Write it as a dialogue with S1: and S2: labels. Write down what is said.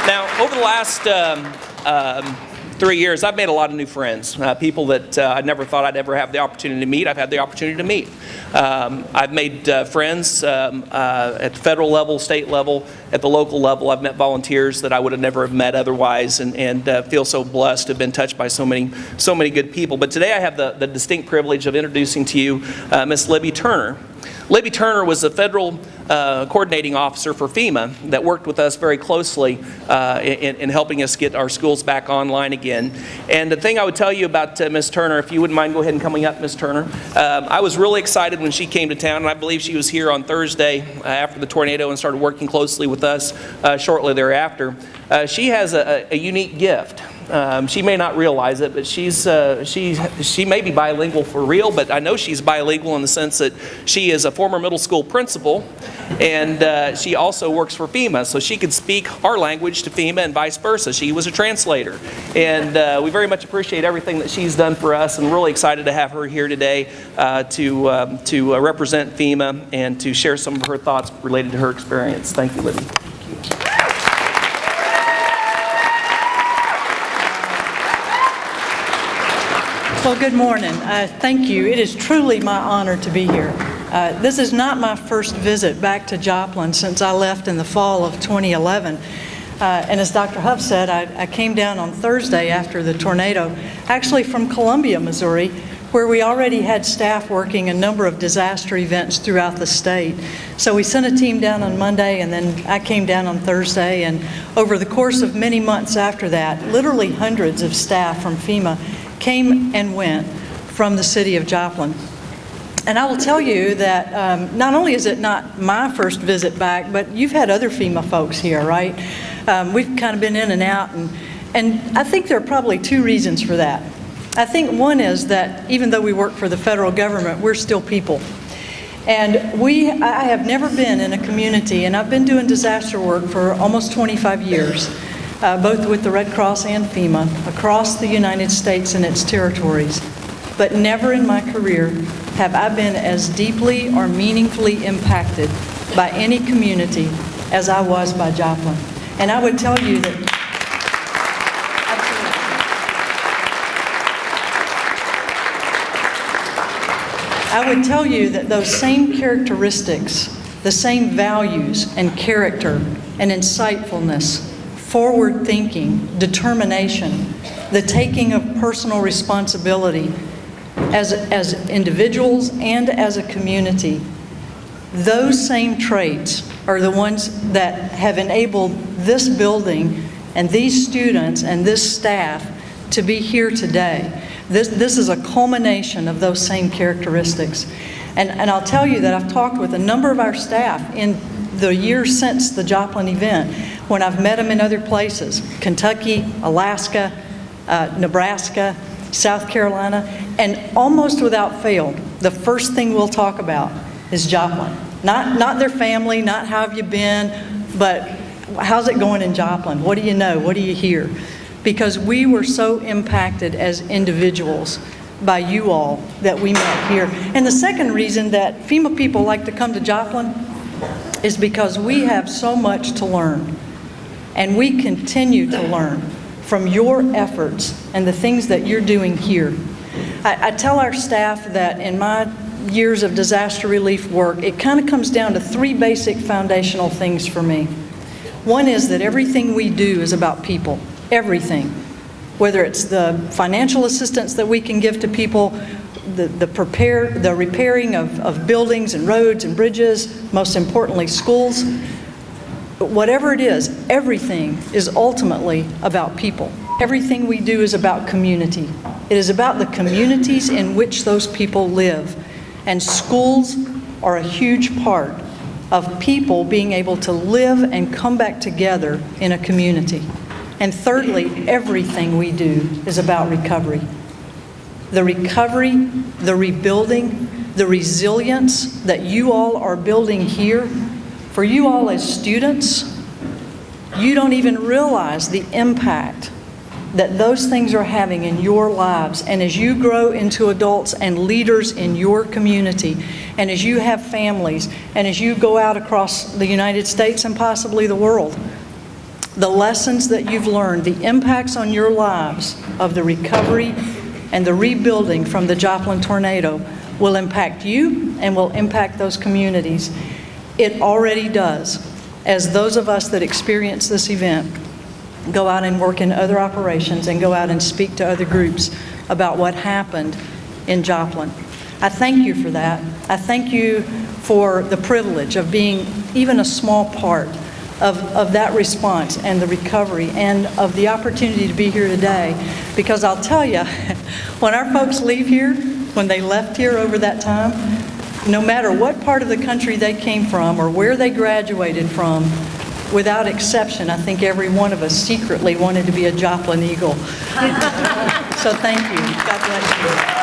S1: Now, over the last 3 years, I've made a lot of new friends, people that I never thought I'd ever have the opportunity to meet. I've had the opportunity to meet. I've made friends at the federal level, state level, at the local level. I've met volunteers that I would have never have met otherwise, and feel so blessed to have been touched by so many good people. But today I have the distinct privilege of introducing to you Miss Libby Turner. Libby Turner was a federal coordinating officer for FEMA that worked with us very closely in helping us get our schools back online again. And the thing I would tell you about Miss Turner, if you wouldn't mind go ahead and coming up, Miss Turner, I was really excited when she came to town, and I believe she was here on Thursday after the tornado and started working closely with us shortly thereafter. She has a unique gift. She may not realize it, but she may be bilingual for real, but I know she's bilingual in the sense that she is a former middle school principal, and she also works for FEMA, so she could speak our language to FEMA and vice versa. She was a translator, and we very much appreciate everything that she's done for us, and really excited to have her here today to represent FEMA and to share some of her thoughts related to her experience. Thank you, Libby.
S2: Well, good morning. Thank you. It is truly my honor to be here. This is not my first visit back to Joplin since I left in the fall of 2011. And as Dr. Huff said, I came down on Thursday after the tornado, actually from Columbia, Missouri, where we already had staff working a number of disaster events throughout the state. So we sent a team down on Monday, and then I came down on Thursday, and over the course of many months after that, literally hundreds of staff from FEMA came and went from the city of Joplin. And I will tell you that not only is it not my first visit back, but you've had other FEMA folks here, right? We've kind of been in and out, and I think there are probably two reasons for that. I think one is that even though we work for the federal government, we're still people. And I have never been in a community, and I've been doing disaster work for almost 25 years, both with the Red Cross and FEMA, across the United States and its territories. But never in my career have I been as deeply or meaningfully impacted by any community as I was by Joplin. And I would tell you that those same characteristics, the same values and character and insightfulness, forward thinking, determination, the taking of personal responsibility as individuals and as a community, those same traits are the ones that have enabled this building and these students and this staff to be here today. This is a culmination of those same characteristics. And I'll tell you that I've talked with a number of our staff in the years since the Joplin event, when I've met them in other places, Kentucky, Alaska, Nebraska, South Carolina, and almost without fail, the first thing we'll talk about is Joplin. Not their family, not how have you been, but how's it going in Joplin? What do you know? What do you hear? Because we were so impacted as individuals by you all that we met here. And the second reason that FEMA people like to come to Joplin is because we have so much to learn. And we continue to learn from your efforts and the things that you're doing here. I tell our staff that in my years of disaster relief work, it kind of comes down to three basic foundational things for me. One is that everything we do is about people. Everything, whether it's the financial assistance that we can give to people, the repairing of buildings and roads and bridges, most importantly schools, whatever it is, everything is ultimately about people. Everything we do is about community. It is about the communities in which those people live. And schools are a huge part of people being able to live and come back together in a community. And thirdly, everything we do is about recovery. The recovery, the rebuilding, the resilience that you all are building here, for you all as students, you don't even realize the impact that those things are having in your lives. And as you grow into adults and leaders in your community, and as you have families, and as you go out across the United States and possibly the world, the lessons that you've learned, the impacts on your lives of the recovery and the rebuilding from the Joplin tornado will impact you and will impact those communities. It already does, as those of us that experience this event go out and work in other operations and go out and speak to other groups about what happened in Joplin. I thank you for that. I thank you for the privilege of being even a small part of that response and the recovery and of the opportunity to be here today. Because I'll tell you, when our folks leave here, when they left here over that time, no matter what part of the country they came from or where they graduated from, without exception, I think every one of us secretly wanted to be a Joplin Eagle. So thank you. God bless you.